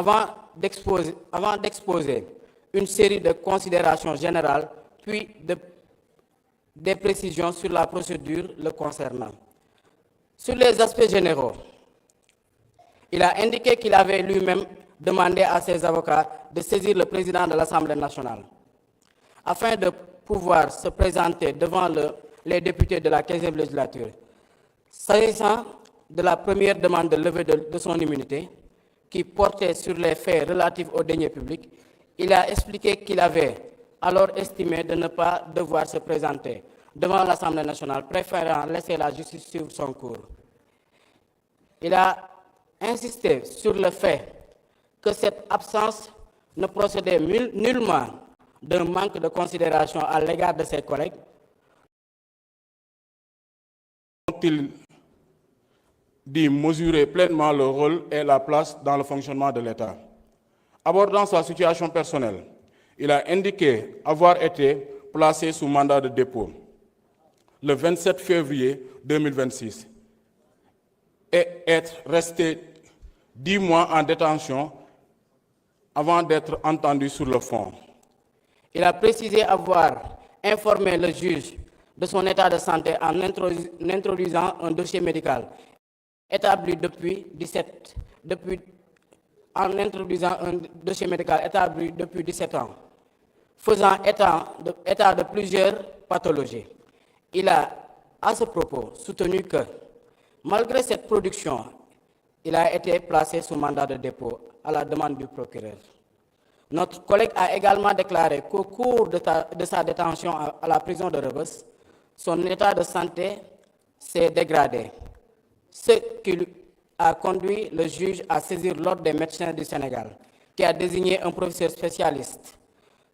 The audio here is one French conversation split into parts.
avant d'exposer une série de considérations générales, puis des précisions sur la procédure le concernant. Sur les aspects généraux, il a indiqué qu'il avait lui-même demandé à ses avocats de saisir le président de l'Assemblée nationale afin de pouvoir se présenter devant les députés de la 15e législature. S'agissant de la première demande de levée de son immunité, qui portait sur les faits relatifs aux deniers publics, il a expliqué qu'il avait alors estimé de ne pas devoir se présenter devant l'Assemblée nationale, préférant laisser la justice suivre son cours. Il a insisté sur le fait que cette absence ne procédait nullement d'un manque de considération à l'égard de ses collègues. Il dit mesurer pleinement le rôle et la place dans le fonctionnement de l'État. Abordant sa situation personnelle, il a indiqué avoir été placé sous mandat de dépôt le 27 février 2026 et être resté 10 mois en détention avant d'être entendu sur le fond. Il a précisé avoir informé le juge de son état de santé en introduisant un dossier médical établi depuis 17 ans, faisant état de plusieurs pathologies. Il a, à ce propos, soutenu que, malgré cette production, il a été placé sous mandat de dépôt à la demande du procureur. Notre collègue a également déclaré qu'au cours de sa détention à la prison de Rebeuss, son état de santé s'est dégradé, ce qui a conduit le juge à saisir l'Ordre des médecins du Sénégal, qui a désigné un professeur spécialiste.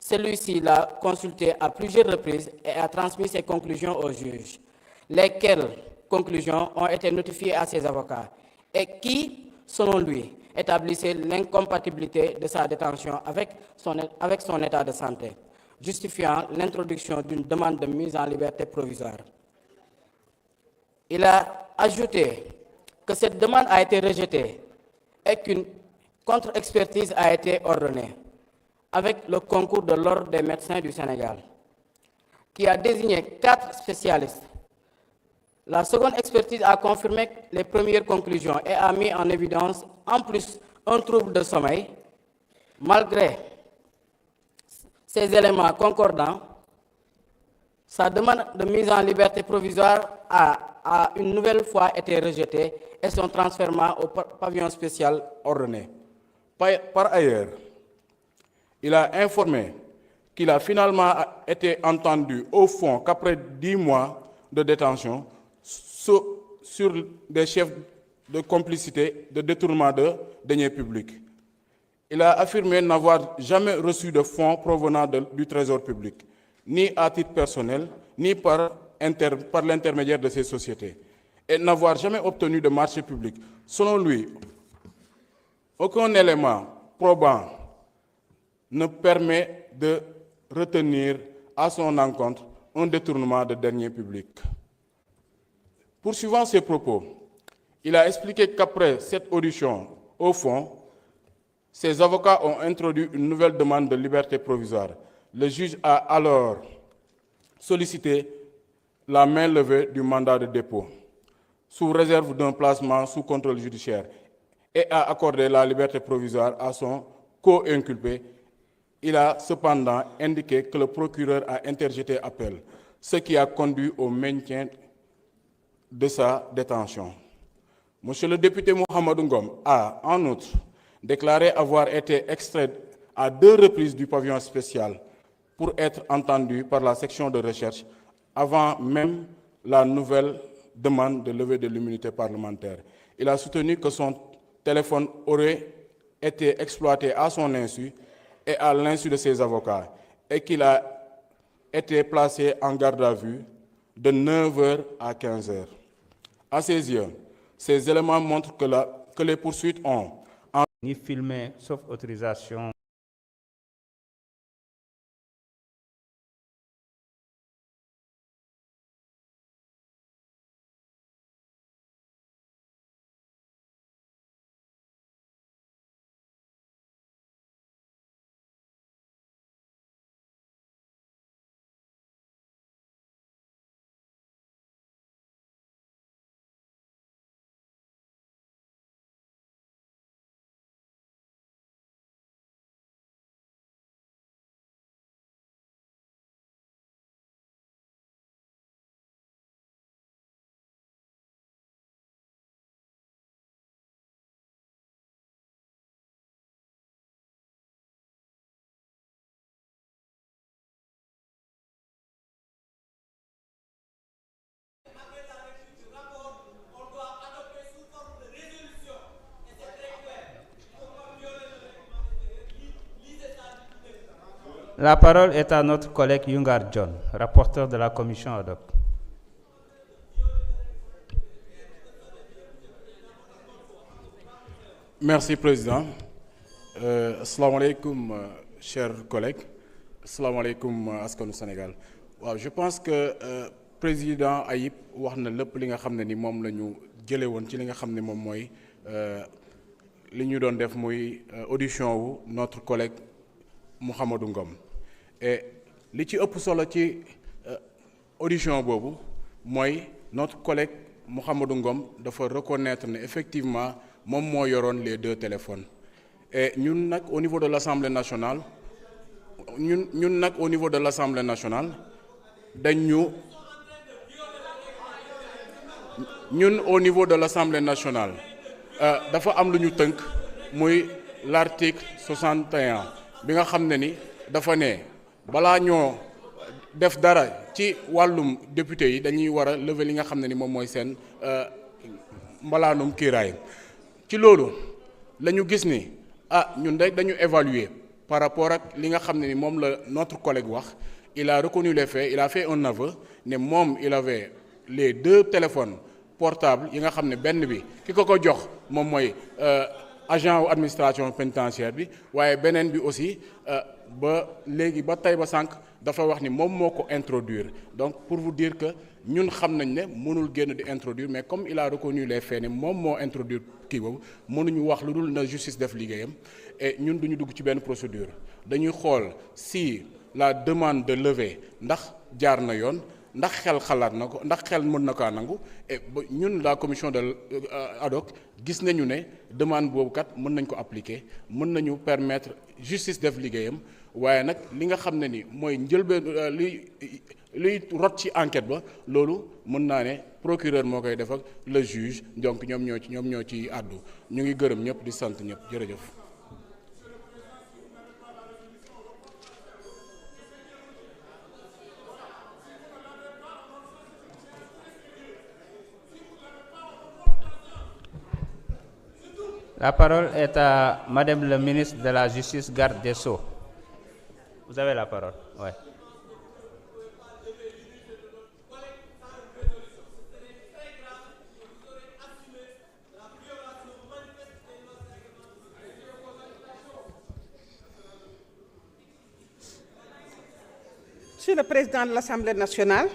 Celui-ci l'a consulté à plusieurs reprises et a transmis ses conclusions au juge, lesquelles conclusions ont été notifiées à ses avocats et qui, selon lui, établissaient l'incompatibilité de sa détention avec son état de santé, justifiant l'introduction d'une demande de mise en liberté provisoire. Il a ajouté que cette demande a été rejetée et qu'une contre-expertise a été ordonnée avec le concours de l'Ordre des médecins du Sénégal, qui a désigné 4 spécialistes. La seconde expertise a confirmé les premières conclusions et a mis en évidence, en plus, un trouble de sommeil. Malgré ces éléments concordants, sa demande de mise en liberté provisoire a une nouvelle fois été rejetée et son transfert au pavillon spécial ordonné. Par ailleurs, il a informé qu'il a finalement été entendu au fond qu'après 10 mois de détention sur des chefs de complicité de détournement de deniers publics. Il a affirmé n'avoir jamais reçu de fonds provenant du Trésor public, ni à titre personnel, ni par l'intermédiaire de ces sociétés, et n'avoir jamais obtenu de marché public. Selon lui, aucun élément probant ne permet de retenir à son encontre un détournement de deniers publics. Poursuivant ses propos, il a expliqué qu'après cette audition, au fond, ses avocats ont introduit une nouvelle demande de liberté provisoire. Le juge a alors sollicité la main levée du mandat de dépôt, sous réserve d'un placement sous contrôle judiciaire, et a accordé la liberté provisoire à son co-inculpé. Il a cependant indiqué que le procureur a interjeté appel, ce qui a conduit au maintien de sa détention. Monsieur le député Mohamedou Ngom a, en outre, déclaré avoir été extrait à 2 reprises du pavillon spécial pour être entendu par la section de recherche avant même la nouvelle demande de levée de l'immunité parlementaire. Il a soutenu que son téléphone aurait été exploité à son insu et à l'insu de ses avocats, et qu'il a été placé en garde à vue de 9h à 15h. À ses yeux, ces éléments montrent que les poursuites ont ni filmé sauf autorisation La parole est à notre collègue Yungar John, rapporteur de la commission ad hoc. Merci, Président. Assalamu alaikum, chers collègues. Assalamu alaikum, askanu Sénégal. waaw je pense que président Ayib wax na lépp li nga xam ne ni moom la ñu jëlee woon ci li nga xam ne moom mooy li ñu doon def muy audition wu notre collègue Mouhamadou Ngom. et li ci ëpp solo ci audition boobu mooy notre collègue Mouhamadou Ngom dafa reconnaître ne effectivement moom moo yoroon les deux téléphones. et ñun nag au niveau de l'Assemblée nationale ñun nag au niveau de l'Assemblée nationale ñun au niveau de l'Assemblée nationale dafa am lu ñu tënk muy l'article 61 bi nga xam ne ni dafa ne balaa ñoo def dara ci wàllum député yi dañuy war a lever li nga xam ne ni moom mooy seen mbalaanum kiiraay ci loolu la ñu gis ni ñun rek dañu évaluer par rapport ak li nga xam ne ni moom la notre collègue wax. Il a reconnu les faits, il a fait un aveu ne moom il avait les deux téléphones portables yi nga xam ne benn bi ki ko jox moom mooy agent wu administration pénitentiaire bi waaye beneen bi aussi ba léegi ba tey ba sànq dafa wax ni moom moo ko introduire donc pour vous dire que ñun xam nañ ne mënul génn di introduire mais comme il a reconnu les faits ne moom moo introduire kii boobu mënuñu wax lu dul na justice def liggéeyam et ñun duñu dugg ci benn procédure dañuy xool si la demande de levée ndax jaar na yoon ndax xel xalaat na ko ndax xel mën na kaa nangu et ñun la commission de ad hoc gis nañu ne demande boobu kat mën nañ ko appliquer mën nañu permettre justice def liggéeyam waaye nag li nga xam ne ni mooy njëlbeen liy rot ci enquête ba loolu mën naa ne procureur moo koy def ak le juge donc ñoom ñoo ci àddu ñu ngi gërëm ñëpp di sant ñëpp jërëjëf. La parole est à Madame le ministre de la Justice, garde des Sceaux. Vous avez la parole. Ouais. Monsieur le Président de l'Assemblée nationale,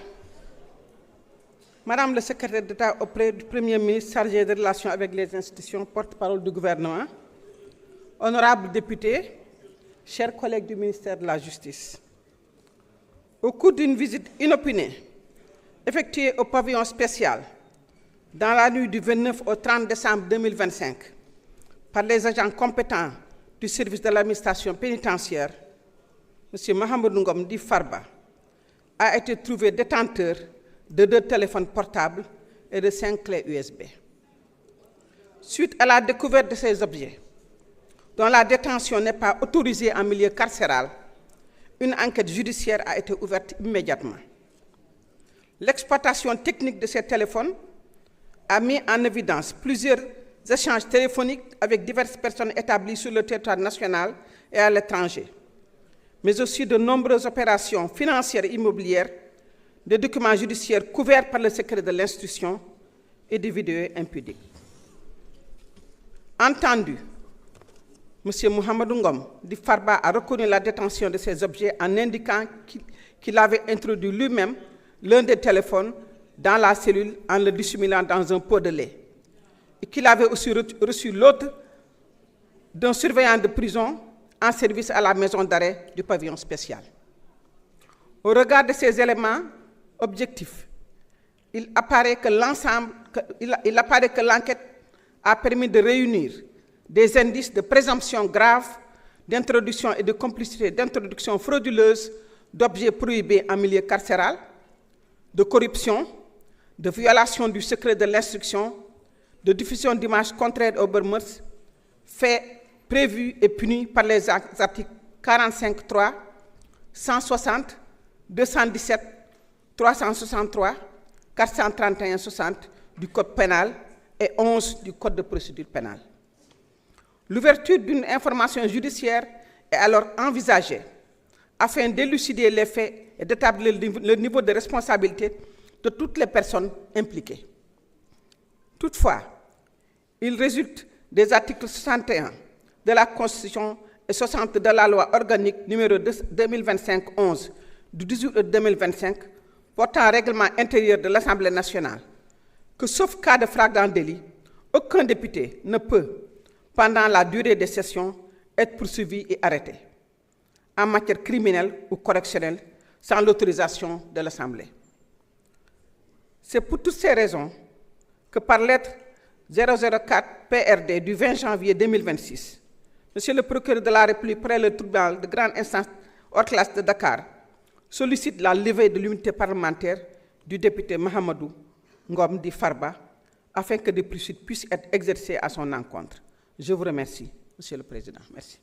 Madame le secrétaire d'État auprès du Premier ministre chargé des relations avec les institutions, porte-parole du gouvernement, honorables députés, chers collègues du ministère de la Justice. Au cours d'une visite inopinée effectuée au pavillon spécial dans la nuit du 29 au 30 décembre 2025 par les agents compétents du service de l'administration pénitentiaire, M. Mouhamadou Ngom dit Farba a été trouvé détenteur de 2 téléphones portables et de 5 clés USB. Suite à la découverte de ces objets, dont la détention n'est pas autorisée en milieu carcéral, une enquête judiciaire a été ouverte immédiatement. L'exploitation technique de ces téléphones a mis en évidence plusieurs échanges téléphoniques avec diverses personnes établies sur le territoire national et à l'étranger, mais aussi de nombreuses opérations financières et immobilières, des documents judiciaires couverts par le secret de l'institution et des vidéos impudiques. Entendu, M. Mouhamadou Ngom dit Farba a reconnu la détention de ces objets en indiquant qu'il avait introduit lui-même l'un des téléphones dans la cellule en le dissimulant dans un pot de lait et qu'il avait aussi reçu l'autre d'un surveillant de prison en service à la maison d'arrêt du pavillon spécial. Au regard de ces éléments objectifs, il apparaît que l'enquête a permis de réunir des indices de présomption grave d'introduction et de complicité d'introduction frauduleuse d'objets prohibés en milieu carcéral, de corruption, de violation du secret de l'instruction, de diffusion d'images contraires aux mœurs, faits prévus et punis par les articles 45.3, 160, 217, 363, 431-60 du Code pénal et 11 du Code de procédure pénale. L'ouverture d'une information judiciaire est alors envisagée afin d'élucider les faits et d'établir le niveau de responsabilité de toutes les personnes impliquées. Toutefois, il résulte des articles 61 de la Constitution et 60 de la loi organique numéro 2025-11 du 18 août 2025 portant règlement intérieur de l'Assemblée nationale que, sauf cas de flagrant délit, aucun député ne peut, pendant la durée des sessions, être poursuivi et arrêté en matière criminelle ou correctionnelle sans l'autorisation de l'Assemblée. C'est pour toutes ces raisons que par lettre 004 PRD du 20 janvier 2026, Monsieur le procureur de la République près le tribunal de grande instance hors classe de Dakar sollicite la levée de l'immunité parlementaire du député Mahamadou Ngom Di Farba afin que des poursuites puissent être exercées à son encontre. Je vous remercie, Monsieur le Président. Merci.